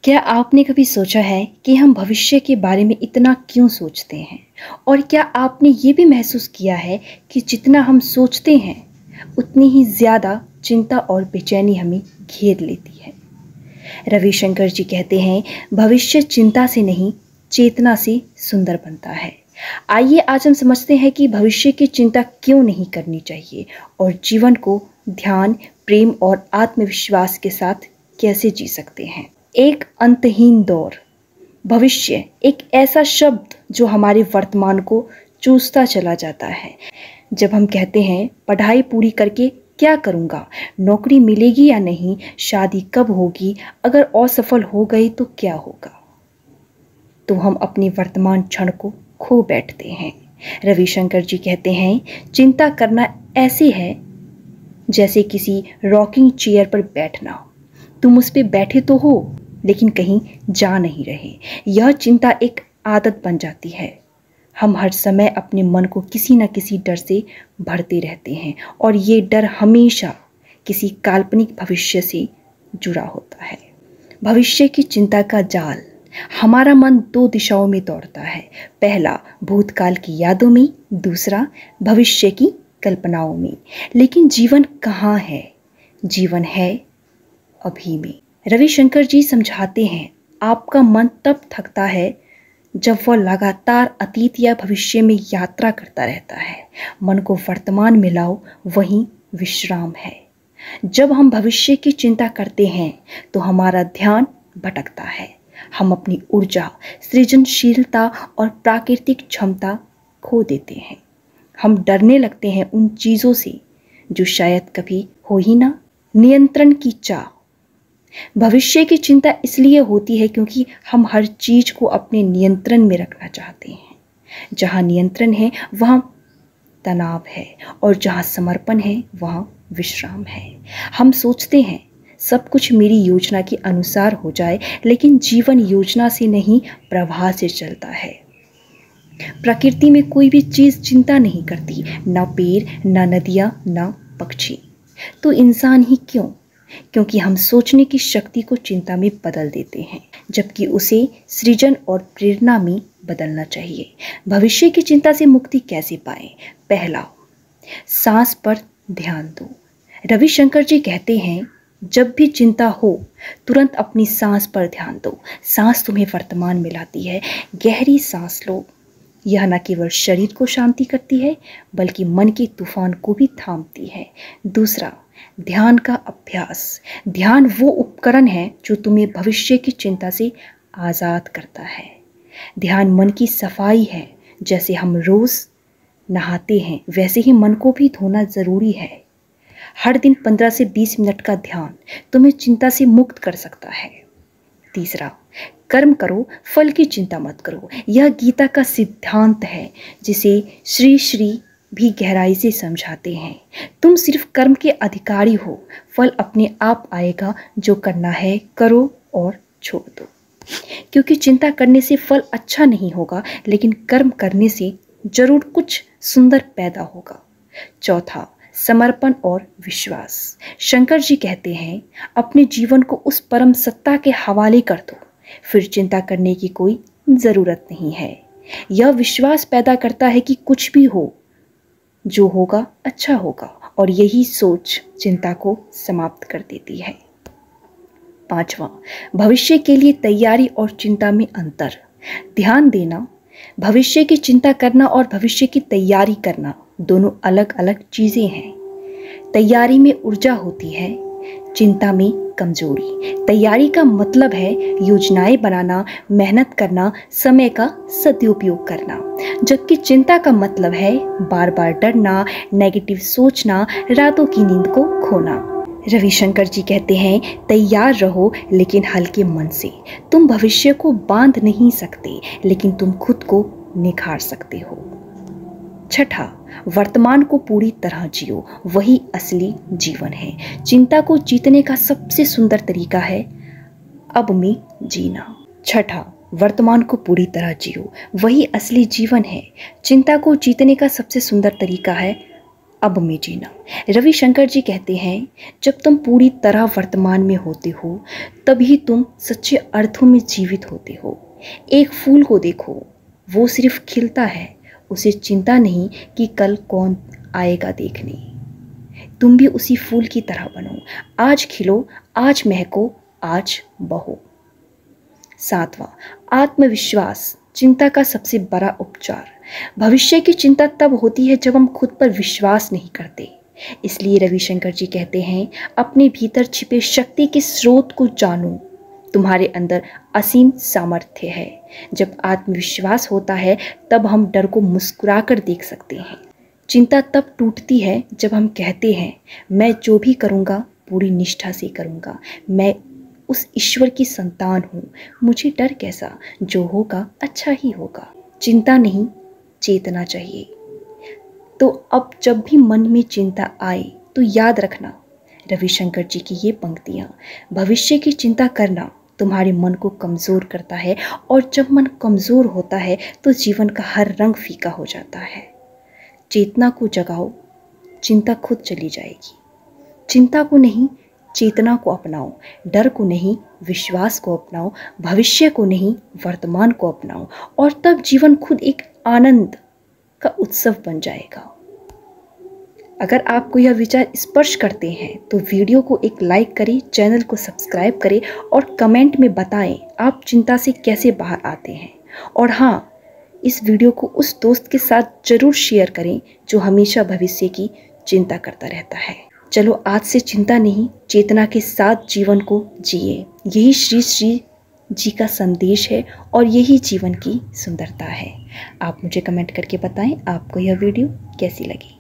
क्या आपने कभी सोचा है कि हम भविष्य के बारे में इतना क्यों सोचते हैं? और क्या आपने ये भी महसूस किया है कि जितना हम सोचते हैं, उतनी ही ज़्यादा चिंता और बेचैनी हमें घेर लेती है? रविशंकर जी कहते हैं, भविष्य चिंता से नहीं, चेतना से सुंदर बनता है। आइए आज हम समझते हैं कि भविष्य की चिंता क्यों नहीं करनी चाहिए और जीवन को ध्यान, प्रेम और आत्मविश्वास के साथ कैसे जी सकते हैं। एक अंतहीन दौर। भविष्य एक ऐसा शब्द जो हमारे वर्तमान को चूसता चला जाता है। जब हम कहते हैं पढ़ाई पूरी करके क्या करूँगा, नौकरी मिलेगी या नहीं, शादी कब होगी, अगर असफल हो गई तो क्या होगा, तो हम अपने वर्तमान क्षण को खो बैठते हैं। रविशंकर जी कहते हैं, चिंता करना ऐसे है जैसे किसी रॉकिंग चेयर पर बैठना। तुम उस पर बैठे तो हो लेकिन कहीं जा नहीं रहे। यह चिंता एक आदत बन जाती है। हम हर समय अपने मन को किसी न किसी डर से भरते रहते हैं और ये डर हमेशा किसी काल्पनिक भविष्य से जुड़ा होता है। भविष्य की चिंता का जाल। हमारा मन दो दिशाओं में दौड़ता है। पहला, भूतकाल की यादों में, दूसरा भविष्य की कल्पनाओं में। लेकिन जीवन कहाँ है? जीवन है अभी में। रविशंकर जी समझाते हैं, आपका मन तब थकता है जब वह लगातार अतीत या भविष्य में यात्रा करता रहता है। मन को वर्तमान में लाओ, वहीं विश्राम है। जब हम भविष्य की चिंता करते हैं तो हमारा ध्यान भटकता है। हम अपनी ऊर्जा, सृजनशीलता और प्राकृतिक क्षमता खो देते हैं। हम डरने लगते हैं उन चीज़ों से जो शायद कभी हो ही ना। नियंत्रण की चाह। भविष्य की चिंता इसलिए होती है क्योंकि हम हर चीज को अपने नियंत्रण में रखना चाहते हैं। जहाँ नियंत्रण है वहाँ तनाव है और जहाँ समर्पण है वहाँ विश्राम है। हम सोचते हैं सब कुछ मेरी योजना के अनुसार हो जाए, लेकिन जीवन योजना से नहीं, प्रवाह से चलता है। प्रकृति में कोई भी चीज चिंता नहीं करती, ना पेड़, ना नदियाँ, ना पक्षी। तो इंसान ही क्यों? क्योंकि हम सोचने की शक्ति को चिंता में बदल देते हैं, जबकि उसे सृजन और प्रेरणा में बदलना चाहिए। भविष्य की चिंता से मुक्ति कैसे पाएं? पहला, सांस पर ध्यान दो। रविशंकर जी कहते हैं, जब भी चिंता हो तुरंत अपनी सांस पर ध्यान दो। सांस तुम्हें वर्तमान में लाती है। गहरी सांस लो। यह न केवल शरीर को शांति करती है बल्कि मन के तूफान को भी थामती है। दूसरा, ध्यान का अभ्यास। ध्यान वो उपकरण है जो तुम्हें भविष्य की चिंता से आज़ाद करता है। ध्यान मन की सफाई है। जैसे हम रोज़ नहाते हैं वैसे ही मन को भी धोना ज़रूरी है। हर दिन 15 से 20 मिनट का ध्यान तुम्हें चिंता से मुक्त कर सकता है। तीसरा, कर्म करो, फल की चिंता मत करो। यह गीता का सिद्धांत है जिसे श्री श्री भी गहराई से समझाते हैं। तुम सिर्फ कर्म के अधिकारी हो, फल अपने आप आएगा। जो करना है करो और छोड़ दो। क्योंकि चिंता करने से फल अच्छा नहीं होगा, लेकिन कर्म करने से जरूर कुछ सुंदर पैदा होगा। चौथा, समर्पण और विश्वास। शंकर जी कहते हैं, अपने जीवन को उस परम सत्ता के हवाले कर दो, फिर चिंता करने की कोई ज़रूरत नहीं है। यह विश्वास पैदा करता है कि कुछ भी हो, जो होगा अच्छा होगा, और यही सोच चिंता को समाप्त कर देती है। पांचवा, भविष्य के लिए तैयारी और चिंता में अंतर। ध्यान देना, भविष्य की चिंता करना और भविष्य की तैयारी करना दोनों अलग अलग चीजें हैं। तैयारी में ऊर्जा होती है, चिंता में कमजोरी। तैयारी का मतलब है योजनाएं बनाना, मेहनत करना, समय का सदुपयोग करना, जबकि चिंता का मतलब है बार बार डरना, नेगेटिव सोचना, रातों की नींद को खोना। रविशंकर जी कहते हैं, तैयार रहो लेकिन हल्के मन से। तुम भविष्य को बांध नहीं सकते, लेकिन तुम खुद को निखार सकते हो। छठा, वर्तमान को पूरी तरह जियो, वही असली जीवन है। चिंता को जीतने का सबसे सुंदर तरीका है अब में जीना। छठा, वर्तमान को पूरी तरह जियो, वही असली जीवन है। चिंता को जीतने का सबसे सुंदर तरीका है अब में जीना। रविशंकर जी कहते हैं, जब तुम पूरी तरह वर्तमान में होते हो तभी तुम सच्चे अर्थों में जीवित होते हो। एक फूल को देखो, वो सिर्फ खिलता है, उसे चिंता नहीं कि कल कौन आएगा देखने। तुम भी उसी फूल की तरह बनो, आज खिलो, आज महको, आज बहो। 7वां, आत्मविश्वास चिंता का सबसे बड़ा उपचार। भविष्य की चिंता तब होती है जब हम खुद पर विश्वास नहीं करते। इसलिए रविशंकर जी कहते हैं, अपने भीतर छिपे शक्ति के स्रोत को जानो। तुम्हारे अंदर असीम सामर्थ्य है। जब आत्मविश्वास होता है तब हम डर को मुस्कुराकर देख सकते हैं। चिंता तब टूटती है जब हम कहते हैं, मैं जो भी करूँगा पूरी निष्ठा से करूँगा, मैं उस ईश्वर की संतान हूँ, मुझे डर कैसा, जो होगा अच्छा ही होगा। चिंता नहीं, चेतना चाहिए। तो अब जब भी मन में चिंता आए तो याद रखना रविशंकर जी की ये पंक्तियाँ, भविष्य की चिंता करना तुम्हारे मन को कमज़ोर करता है, और जब मन कमज़ोर होता है तो जीवन का हर रंग फीका हो जाता है। चेतना को जगाओ, चिंता खुद चली जाएगी। चिंता को नहीं, चेतना को अपनाओ। डर को नहीं, विश्वास को अपनाओ। भविष्य को नहीं, वर्तमान को अपनाओ, और तब जीवन खुद एक आनंद का उत्सव बन जाएगा। अगर आपको यह विचार स्पर्श करते हैं तो वीडियो को एक लाइक करें, चैनल को सब्सक्राइब करें और कमेंट में बताएं आप चिंता से कैसे बाहर आते हैं। और हाँ, इस वीडियो को उस दोस्त के साथ ज़रूर शेयर करें जो हमेशा भविष्य की चिंता करता रहता है। चलो आज से चिंता नहीं, चेतना के साथ जीवन को जिए। यही श्री श्री जी का संदेश है और यही जीवन की सुंदरता है। आप मुझे कमेंट करके बताएं आपको यह वीडियो कैसी लगी।